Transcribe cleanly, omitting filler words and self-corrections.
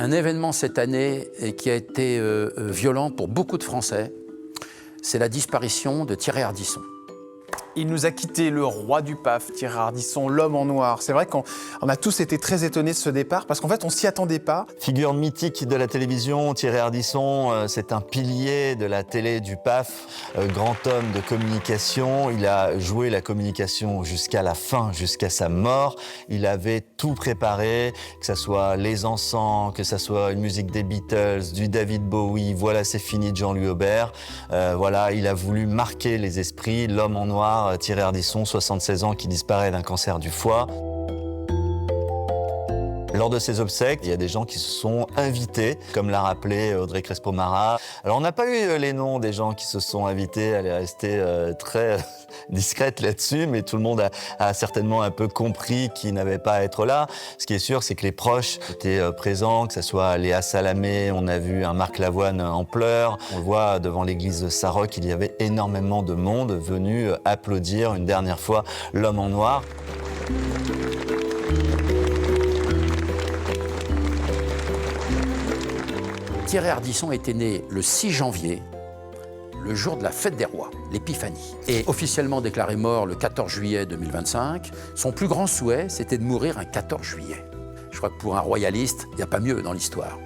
Un événement cette année et qui a été violent pour beaucoup de Français, c'est la disparition de Thierry Ardisson. Il nous a quitté, le roi du PAF, Thierry Ardisson, l'homme en noir. C'est vrai qu'on a tous été très étonnés de ce départ parce qu'en fait, on s'y attendait pas. Figure mythique de la télévision, Thierry Ardisson, c'est un pilier de la télé du PAF, grand homme de communication. Il a joué la communication jusqu'à la fin, jusqu'à sa mort. Il avait tout préparé, que ce soit Les Encens, que ce soit une musique des Beatles, du David Bowie, Voilà c'est fini de Jean-Louis Aubert. Voilà, il a voulu marquer les esprits, l'homme en noir, Thierry Ardisson, 76 ans, qui disparaît d'un cancer du foie. Lors de ses obsèques, il y a des gens qui se sont invités, comme l'a rappelé Audrey Crespo-Mara. Alors on n'a pas eu les noms des gens qui se sont invités, elle est restée très discrète là-dessus, mais tout le monde a certainement un peu compris qu'ils n'avaient pas à être là. Ce qui est sûr, c'est que les proches étaient présents, que ce soit Léa Salamé, on a vu un Marc Lavoine en pleurs. On le voit devant l'église de Saint-Roch, il y avait énormément de monde venu applaudir une dernière fois l'homme en noir. Thierry Ardisson était né le 6 janvier, le jour de la fête des rois, l'Épiphanie. Et officiellement déclaré mort le 14 juillet 2025, son plus grand souhait, c'était de mourir un 14 juillet. Je crois que pour un royaliste, il n'y a pas mieux dans l'histoire.